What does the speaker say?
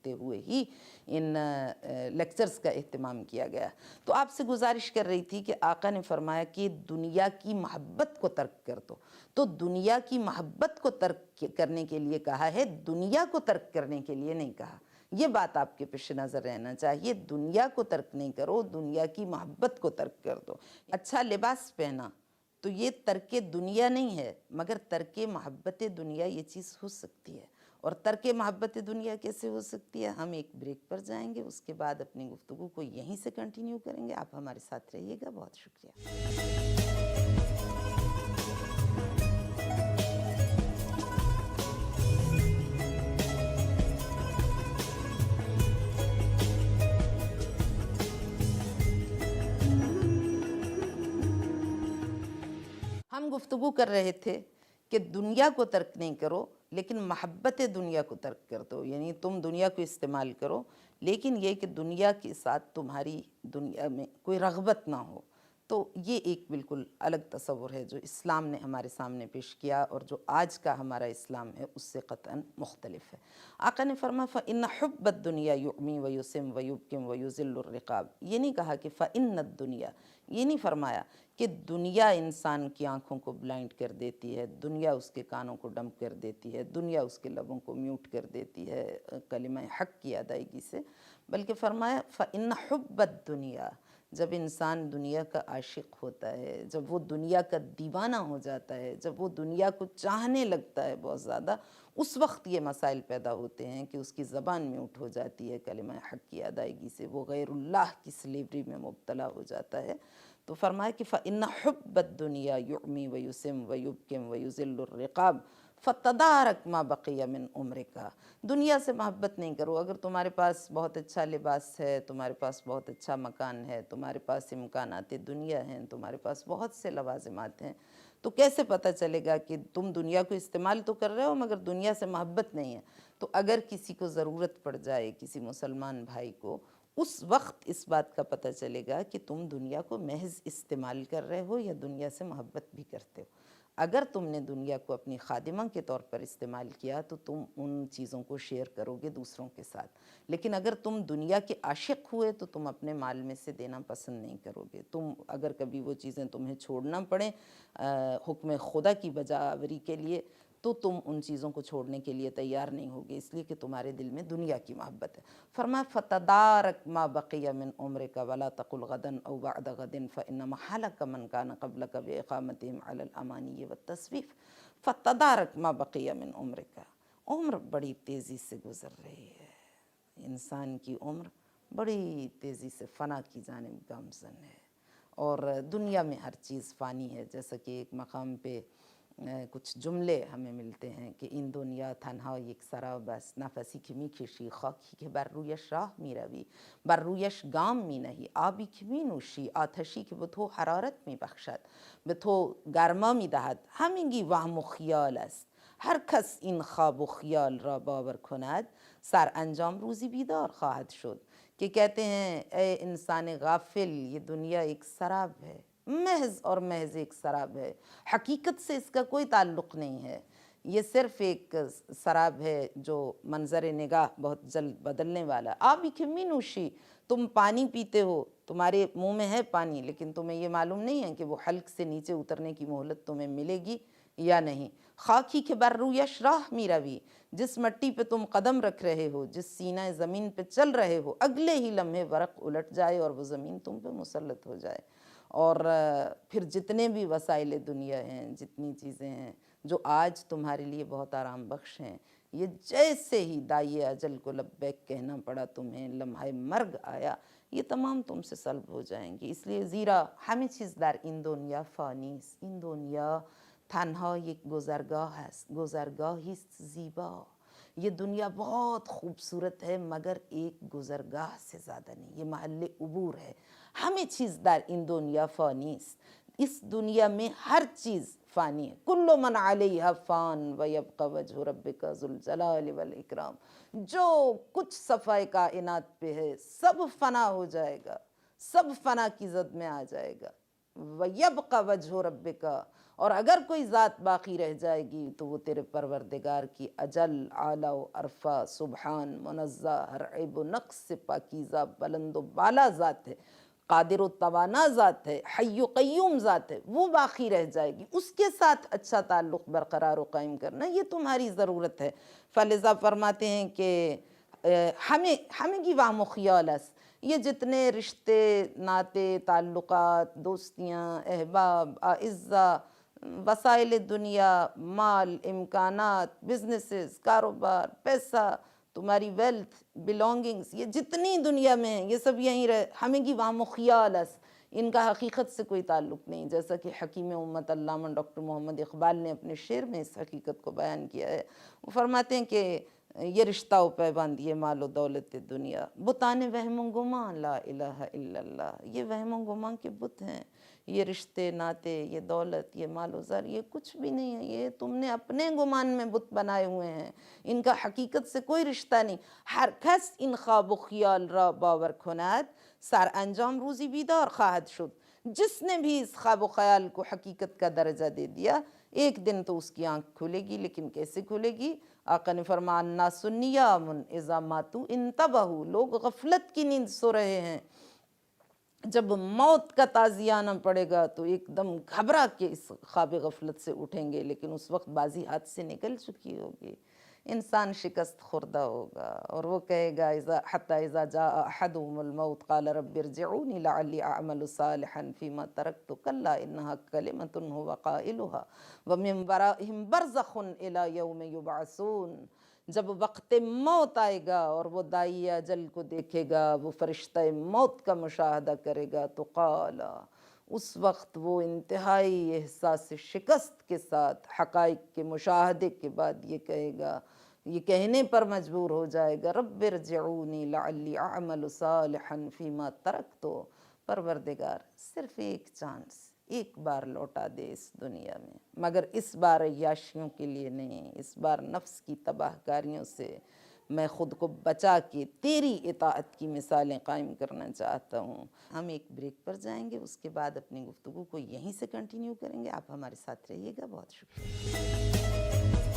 ہوئے ہی ان لیکچرز کا اہتمام کیا گیا۔ تو آپ سے گزارش کر رہی تھی کہ آقا نے فرمایا کہ دنیا کی محبت کو ترک کر دو، تو دنیا کی محبت کو ترک کرنے کے لیے کہا ہے، دنیا کو ترک کرنے کے لیے نہیں کہا۔ یہ بات آپ کے پیش نظر رہنا چاہیے، دنیا کو ترک نہیں کرو، دنیا کی محبت کو ترک کر دو۔ اچھا لباس پہنا تو یہ ترک دنیا نہیں ہے، مگر ترک محبت دنیا یہ چیز ہو سکتی ہے۔ اور ترک محبت دنیا کیسے ہو سکتی ہے؟ ہم ایک بریک پر جائیں گے، اس کے بعد اپنی گفتگو کو یہیں سے کنٹینیو کریں گے۔ آپ ہمارے ساتھ رہیے گا، بہت شکریہ۔ ہم گفتگو کر رہے تھے کہ دنیا کو ترک نہیں کرو لیکن محبت دنیا کو ترک کر دو، یعنی تم دنیا کو استعمال کرو لیکن یہ کہ دنیا کے ساتھ تمہاری دنیا میں کوئی رغبت نہ ہو۔ تو یہ ایک بالکل الگ تصور ہے جو اسلام نے ہمارے سامنے پیش کیا، اور جو آج کا ہمارا اسلام ہے اس سے قطعاً مختلف ہے۔ آقا نے فرمایا فَإِنَّ حُبَّ الدُّنْيَا يُعْمِي وَيُسِمْ وَيُبْكِمْ وَيُذِلُّ الرِّقَابِ، یہ نہیں کہا کہ فَإِنَّ الدُّنْيَا، یہ نہیں فرمایا کہ دنیا انسان کی آنکھوں کو بلائنڈ کر دیتی ہے، دنیا اس کے کانوں کو ڈم کر دیتی ہے، دنیا اس کے لبوں کو میوٹ کر دیتی ہے کلمہ حق کی ادائیگی سے، بلکہ فرمایا فَإِنَّ حُبَّ الدُّنْيَا، جب انسان دنیا کا عاشق ہوتا ہے، جب وہ دنیا کا دیوانہ ہو جاتا ہے، جب وہ دنیا کو چاہنے لگتا ہے بہت زیادہ، اس وقت یہ مسائل پیدا ہوتے ہیں کہ اس کی زبان میوٹ ہو جاتی ہے کلمہ حق کی ادائیگی سے، وہ غیر اللہ کی سلیوری میں مبتلا ہو جاتا ہے۔ تو فرمایا کہ فَإِنَّ حُبَّ الدُّنْيَا يُعْمِي وَيُسِمْ وَيُبْكِمْ وَيُذِلُّ الرِّقَابِ فَتَدَارَكْ مَا بَقِيَ مِنْ عُمْرِكَ، دنیا سے محبت نہیں کرو۔ اگر تمہارے پاس بہت اچھا لباس ہے، تمہارے پاس بہت اچھا مکان ہے، تمہارے پاس امکانات دنیا ہیں، تمہارے پاس بہت سے لوازمات ہیں، تو کیسے پتہ چلے گا کہ تم دنیا کو استعمال تو کر رہے ہو مگر دنیا سے محبت نہیں ہے؟ تو اگر کسی کو ضرورت پڑ جائے، کسی مسلمان بھائی کو، اس وقت اس بات کا پتہ چلے گا کہ تم دنیا کو محض استعمال کر رہے ہو یا دنیا سے محبت بھی کرتے ہو۔ اگر تم نے دنیا کو اپنی خادمہ کے طور پر استعمال کیا تو تم ان چیزوں کو شیئر کرو گے دوسروں کے ساتھ، لیکن اگر تم دنیا کے عاشق ہوئے تو تم اپنے مال میں سے دینا پسند نہیں کرو گے۔ تم اگر کبھی وہ چیزیں تمہیں چھوڑنا پڑیں حکم خدا کی بجا آوری کے لیے، تو تم ان چیزوں کو چھوڑنے کے لیے تیار نہیں ہوگے، اس لیے کہ تمہارے دل میں دنیا کی محبت ہے۔ فرمایا فَتَدَارَكْ مَا بَقِيَ مِنْ عُمْرِكَ وَلَا تَقُلْ غَدًا أَوْ بَعْدَ غَدٍ فَإِنَّمَا هَلَكَ مَنْ كَانَ قَبْلَكَ بِإِقَامَتِهِمْ عَلَى الْأَمَانِيِّ وَالتَّسْوِيفِ فَتَدَارَكْ مَا بَقِيَ مِنْ عُمْرِكَ، عمر بڑی تیزی سے گزر رہی ہے، انسان کی عمر بڑی تیزی سے فنا کی جانب گامزن ہے، اور دنیا میں ہر چیز فانی ہے۔ جیسا کہ ایک مقام پہ کچھ جملے ہمیں ملتے ہیں کہ این دنیا تنها یک سراب است، نفسی که میکشی خاکی که بر رویش راه میروی، بر رویش گام مینهی، آبی که مینوشی، آتشی که به تو حرارت میبخشد، به تو گرما میدهد، همگی وهم و خیال است، هر کس این خواب و خیال را باور کند سرانجام روزی بیدار خواهد شد۔ کہ کہتے ہیں اے انسان غافل، یہ دنیا ایک سراب ہے، محض اور محض ایک سراب ہے، حقیقت سے اس کا کوئی تعلق نہیں ہے، یہ صرف ایک سراب ہے جو منظر نگاہ بہت جلد بدلنے والا۔ آبی کہ می نوشی، تم پانی پیتے ہو، تمہارے منہ میں ہے پانی لیکن تمہیں یہ معلوم نہیں ہے کہ وہ حلق سے نیچے اترنے کی مہلت تمہیں ملے گی یا نہیں۔ خاکی کے بر رویش راہ می روی، جس مٹی پہ تم قدم رکھ رہے ہو، جس سینہ زمین پہ چل رہے ہو، اگلے ہی لمحے ورق الٹ جائے اور وہ زمین تم پہ مسلط ہو جائے۔ اور پھر جتنے بھی وسائل دنیا ہیں، جتنی چیزیں ہیں جو آج تمہارے لیے بہت آرام بخش ہیں، یہ جیسے ہی دائی اجل کو لبیک کہنا پڑا تمہیں، لمحہ مرگ آیا، یہ تمام تم سے سلب ہو جائیں گی۔ اس لیے زیرا همه چیز در این دنیا فانی است، این دنیا تنها یک گذرگاه است، گذرگاهی است زیبا، یہ دنیا بہت خوبصورت ہے مگر ایک گزرگاہ سے زیادہ نہیں، یہ محل عبور ہے۔ ہمیں چیز در این دنیا فانی است، اس دنیا میں ہر چیز فانی ہے۔ کل من علیہا فان ویبقى وجہ ربک ذو الجلال والاکرام، جو کچھ صفحہ کائنات پہ ہے سب فنا ہو جائے گا، سب فنا کی زد میں آ جائے گا۔ وَيَبْقَ وَجْهُ رَبِّكَ، اور اگر کوئی ذات باقی رہ جائے گی تو وہ تیرے پروردگار کی اجل، اعلیٰ و عرفہ، سبحان، منزہ، ہر عیب و نقص سے پاکیزہ، بلند و بالا ذات ہے، قادر و توانا ذات ہے، حی و قیوم ذات ہے، وہ باقی رہ جائے گی، اس کے ساتھ اچھا تعلق برقرار و قائم کرنا یہ تمہاری ضرورت ہے۔ فلذا فرماتے ہیں کہ ہمیں کی وام و خیال است، یہ جتنے رشتے، ناطے، تعلقات، دوستیاں، احباب، اعزہ، وسائل دنیا، مال، امکانات، بزنسز، کاروبار، پیسہ، تمہاری ویلتھ، بلونگنگز، یہ جتنی دنیا میں ہیں یہ سب یہیں رہے، ہمیں کی وام و خیال است، ان کا حقیقت سے کوئی تعلق نہیں، جیسا کہ حکیم امت علامہ ڈاکٹر محمد اقبال نے اپنے شعر میں اس حقیقت کو بیان کیا ہے۔ وہ فرماتے ہیں کہ یہ رشتہ و پیبند، یہ مال و دولت دنیا، بتانے وہم و گمان، لا الہ الا اللہ، یہ وہم و گمان کے بت ہیں، یہ رشتے، ناتے، یہ دولت، یہ مال و زر، یہ کچھ بھی نہیں ہے، یہ تم نے اپنے گمان میں بت بنائے ہوئے ہیں، ان کا حقیقت سے کوئی رشتہ نہیں۔ ہر کس ان خواب و خیال را باور کند، سر انجام روزی بیدار خواہد شد۔ جس نے بھی اس خواب و خیال کو حقیقت کا درجہ دے دیا، ایک دن تو اس کی آنکھ کھلے گی، لیکن کیسے کھلے گی؟ آقا نے فرمایا الناس نیام اذا ماتوا انتبہوا، لوگ غفلت کی نیند سو رہے ہیں، جب موت کا تعزیہ آنا پڑے گا تو ایک دم گھبرا کے اس خواب غفلت سے اٹھیں گے، لیکن اس وقت بازی ہاتھ سے نکل چکی ہوگی، انسان شکست خوردہ ہوگا، اور وہ کہے گا حتی اذا جاء احدهم الموت قال رب ارجعونی لعلی اعمل صالحا فیما ترکت کلا انها کلمۃ هو قائلها ومن ورائهم برزخ الی یوم یبعثون۔ جب وقت موت آئے گا اور وہ دائی اجل کو دیکھے گا، وہ فرشتہ موت کا مشاہدہ کرے گا، تو قال، اس وقت وہ انتہائی احساس شکست کے ساتھ حقائق کے مشاہدے کے بعد یہ کہے گا، یہ کہنے پر مجبور ہو جائے گا رب ارجعونی لعلی اعمل صالحا فیما ترکت، پروردگار صرف ایک چانس، ایک بار لوٹا دے اس دنیا میں، مگر اس بار عیاشیوں کے لیے نہیں، اس بار نفس کی تباہ کاریوں سے میں خود کو بچا کے تیری اطاعت کی مثالیں قائم کرنا چاہتا ہوں۔ ہم ایک بریک پر جائیں گے، اس کے بعد اپنی گفتگو کو یہیں سے کنٹینیو کریں گے۔ آپ ہمارے ساتھ رہیے گا، بہت شکریہ۔